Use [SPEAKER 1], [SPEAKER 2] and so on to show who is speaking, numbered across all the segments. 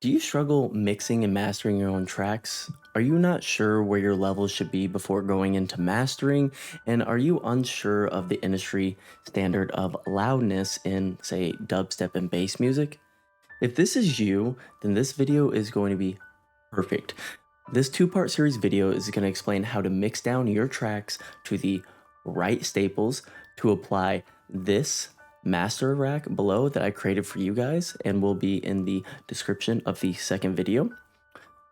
[SPEAKER 1] Do you struggle mixing and mastering your own tracks? Are you not sure where your levels should be before going into mastering? And are you unsure of the industry standard of loudness in, say, dubstep and bass music? If this is you, then this video is going to be perfect. This two-part series video is going to explain how to mix down your tracks to the right staples to apply this master rack below that I created for you guys and will be in the description of the second video.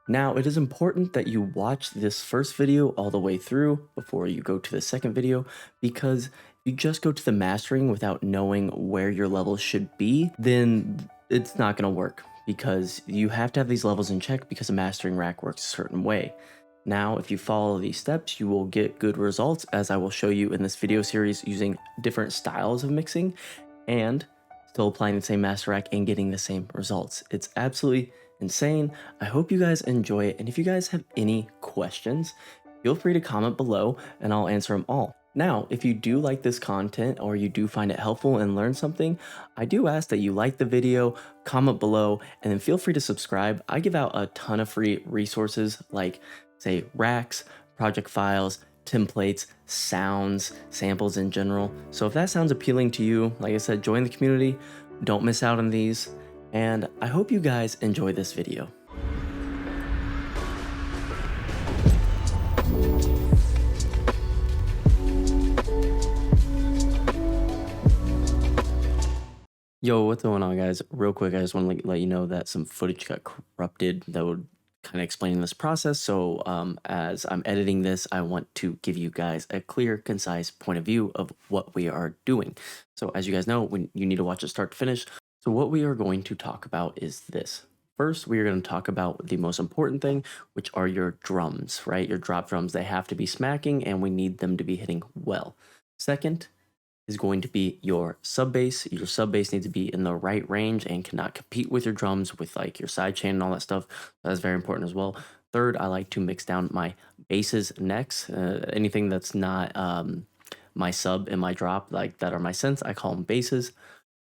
[SPEAKER 1] Now, it is important that you watch this first video all the way through before you go to the second video, because if you just go to the mastering without knowing where your levels should be, then it's not going to work, because you have to have these levels in check because a mastering rack works a certain way. Now, if you follow these steps, you will get good results, as I will show you in this video series using different styles of mixing and still applying the same master rack and getting the same results. It's absolutely insane. I hope you guys enjoy it, and if you guys have any questions, feel free to comment below and I'll answer them all. Now, if you do like this content or you do find it helpful and learn something, I do ask that you like the video, comment below, and then feel free to subscribe. I give out a ton of free resources like, say, racks, project files, templates, sounds, samples in general. So if that sounds appealing to you, like I said, join the community, don't miss out on these, and I hope you guys enjoy this video. Yo, what's going on, guys? Real quick, I just want to let you know that some footage got corrupted that would kind of explain this process. So as I'm editing this, I want to give you guys a clear, concise point of view of what we are doing. So as you guys know, when you need to watch it start to finish. So what we are going to talk about is this. First, we are going to talk about the most important thing, which are your drums, right? Your drop drums, they have to be smacking and we need them to be hitting well. Second is going to be your sub bass. Your sub bass needs to be in the right range and cannot compete with your drums with like your side chain and all that stuff. That's very important as well. Third, I like to mix down my basses next. Anything that's not my sub and my drop, like that are my synths, I call them basses.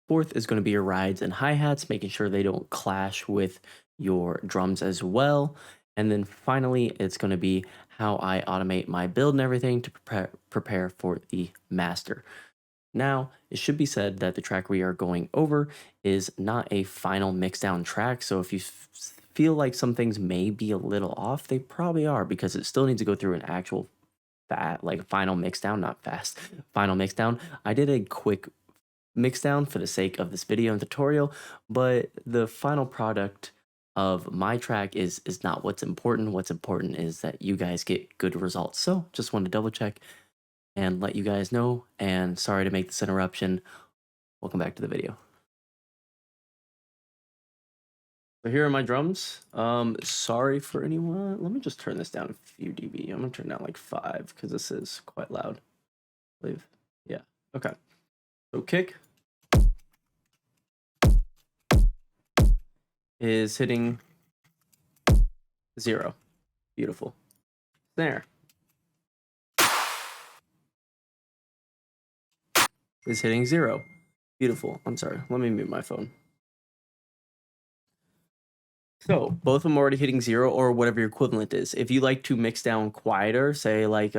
[SPEAKER 1] Fourth is going to be your rides and hi-hats, making sure they don't clash with your drums as well. And then finally, it's going to be how I automate my build and everything to prepare for the master. Now, it should be said that the track we are going over is not a final mixdown track, so if you feel like some things may be a little off, they probably are, because it still needs to go through an actual final mixdown, not fast, final mixdown. I did a quick mixdown for the sake of this video and tutorial, but the final product of my track is not what's important. What's important is that you guys get good results. So just want to double check and let you guys know, and sorry to make this interruption. Welcome back to the video. So here are my drums. Sorry for anyone. Let me just turn this down a few dB. I'm gonna turn down like 5 because this is quite loud, I believe. Yeah, okay. So kick is hitting 0. Beautiful. Snare is hitting 0. Beautiful. I'm sorry. Let me mute my phone. So both of them already hitting 0, or whatever your equivalent is. If you like to mix down quieter, say like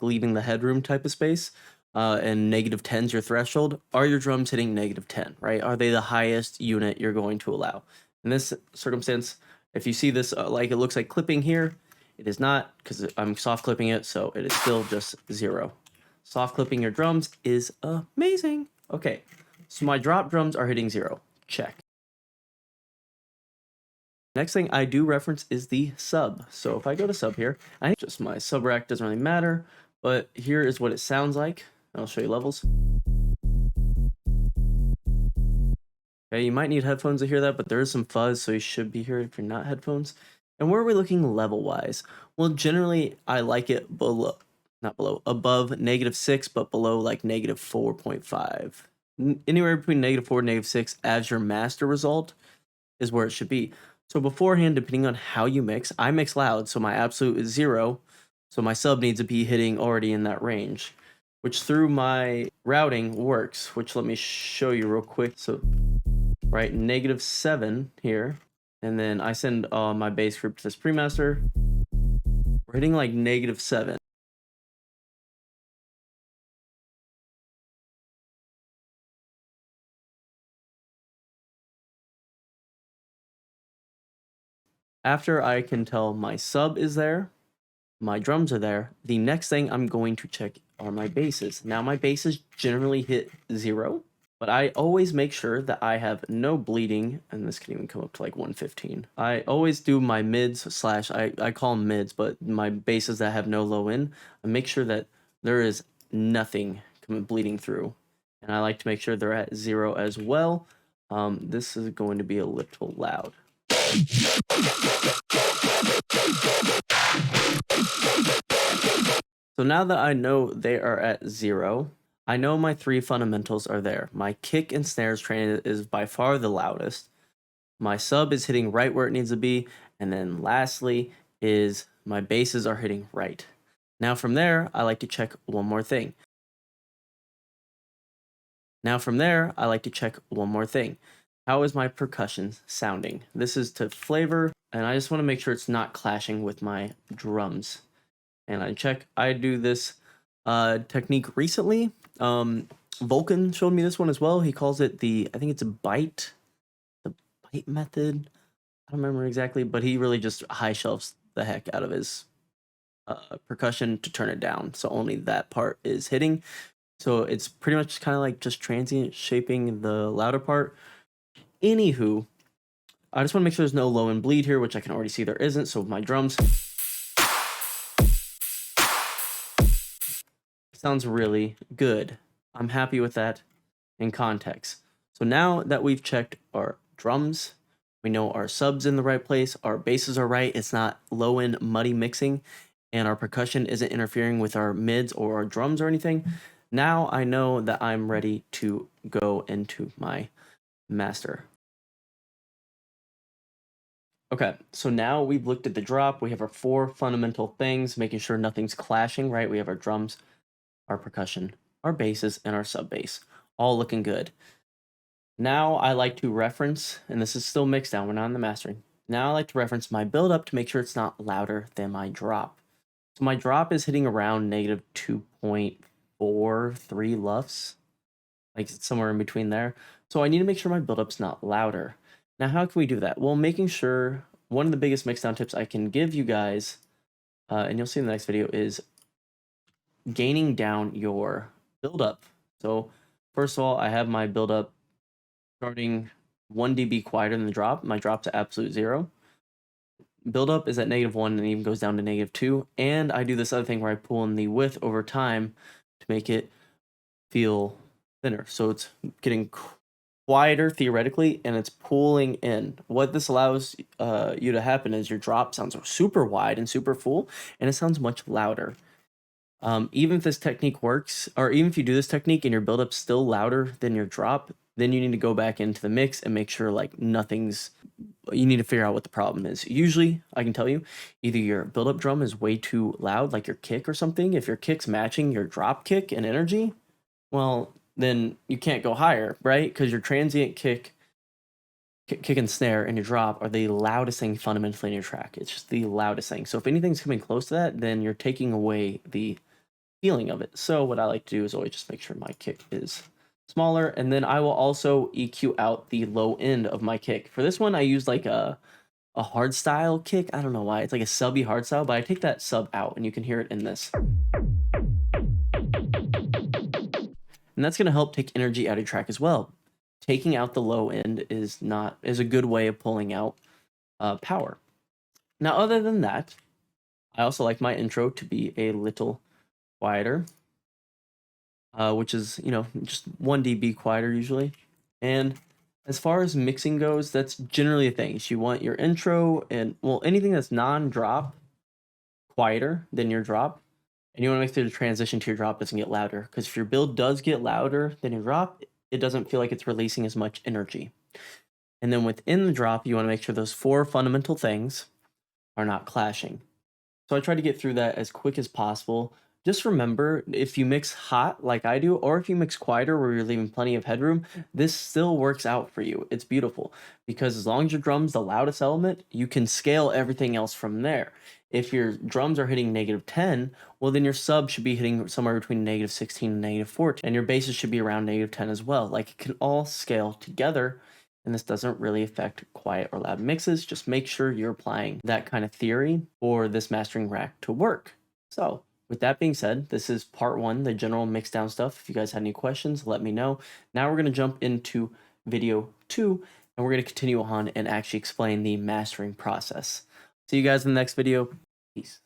[SPEAKER 1] leaving the headroom type of space, and -10's your threshold, are your drums hitting -10, right? Are they the highest unit you're going to allow? In this circumstance, if you see this, like it looks like clipping here, it is not, because I'm soft clipping it, so it is still just 0. Soft clipping your drums is amazing. Okay, so my drop drums are hitting 0. Check. Next thing I do reference is the sub. So if I go to sub here, I think just my sub rack doesn't really matter, but here is what it sounds like. I'll show you levels. Okay, you might need headphones to hear that, but there is some fuzz, so you should be here if you're not headphones. And where are we looking level-wise? Well, generally, I like it above -6, but below like -4.5. Anywhere between -4 and -6 as your master result is where it should be. So beforehand, depending on how you mix, I mix loud, so my absolute is 0, so my sub needs to be hitting already in that range, which through my routing works, which let me show you real quick. So right, -7 here, and then I send my bass group to this pre-master. We're hitting like -7. After I can tell my sub is there, my drums are there, the next thing I'm going to check are my basses. Now my basses generally hit 0, but I always make sure that I have no bleeding, and this can even come up to like 115. I always do my mids slash, I call them mids, but my basses that have no low end, I make sure that there is nothing coming bleeding through. And I like to make sure they're at 0 as well. This is going to be a little loud. So now that I know they are at 0, I know my 3 fundamentals are there. My kick and snares train is by far the loudest. My sub is hitting right where it needs to be. And then lastly is my basses are hitting right. Now from there, I like to check one more thing. How is my percussion sounding? This is to flavor, and I just want to make sure it's not clashing with my drums. And I do this technique recently. Vulcan showed me this one as well. He calls it the bite method. I don't remember exactly, but he really just high shelves the heck out of his percussion to turn it down, so only that part is hitting. So it's pretty much kind of like just transient shaping the louder part. Anywho, I just want to make sure there's no low end bleed here, which I can already see there isn't. So my drums sounds really good. I'm happy with that in context. So now that we've checked our drums, we know our subs in the right place, our basses are right, it's not low end muddy mixing, and our percussion isn't interfering with our mids or our drums or anything. Now I know that I'm ready to go into my master. Okay, so now we've looked at the drop. We have our 4 fundamental things, making sure nothing's clashing, right? We have our drums, our percussion, our basses, and our sub bass, all looking good. Now I like to reference, and this is still mixed down, we're not in the mastering. Now I like to reference my build up to make sure it's not louder than my drop. So my drop is hitting around -2.43 LUFS, like somewhere in between there. So I need to make sure my build up's not louder. Now how can we do that? Well, making sure, one of the biggest mixdown tips I can give you guys, and you'll see in the next video, is gaining down your build up. So first of all, I have my build up starting 1 dB quieter than the drop. My drop's at absolute 0. Build up is at -1 and even goes down to -2. And I do this other thing where I pull in the width over time to make it feel thinner. So it's getting quieter theoretically, and it's pulling in. What this allows you to happen is your drop sounds super wide and super full, and it sounds much louder. Even if this technique works, or even if you do this technique and your build-up's still louder than your drop, then you need to go back into the mix and make sure like you need to figure out what the problem is. Usually, I can tell you, either your build-up drum is way too loud, like your kick or something. If your kick's matching your drop kick and energy, well, then you can't go higher, right? Because your transient kick and snare and your drop are the loudest thing fundamentally in your track. It's just the loudest thing. So if anything's coming close to that, then you're taking away the feeling of it. So what I like to do is always just make sure my kick is smaller, and then I will also EQ out the low end of my kick. For this one, I use like a hard style kick. I don't know why. It's like a subby hard style, but I take that sub out, and you can hear it in this. And that's going to help take energy out of your track as well. Taking out the low end is a good way of pulling out power. Now, other than that, I also like my intro to be a little quieter, which is, just 1 dB quieter usually. And as far as mixing goes, that's generally a thing. So you want your intro and, well, anything that's non-drop quieter than your drop. And you want to make sure the transition to your drop doesn't get louder. Because if your build does get louder than your drop, it doesn't feel like it's releasing as much energy. And then within the drop, you want to make sure those 4 fundamental things are not clashing. So I try to get through that as quick as possible, Just remember, if you mix hot like I do, or if you mix quieter where you're leaving plenty of headroom, this still works out for you. It's beautiful because as long as your drum's the loudest element, you can scale everything else from there. If your drums are hitting -10, well, then your sub should be hitting somewhere between -16 and -14, and your basses should be around -10 as well. Like, it can all scale together, and this doesn't really affect quiet or loud mixes. Just make sure you're applying that kind of theory for this mastering rack to work. So, with that being said, this is part one, the general mixdown stuff. If you guys had any questions, let me know. Now we're going to jump into video two, and we're going to continue on and actually explain the mastering process. See you guys in the next video. Peace.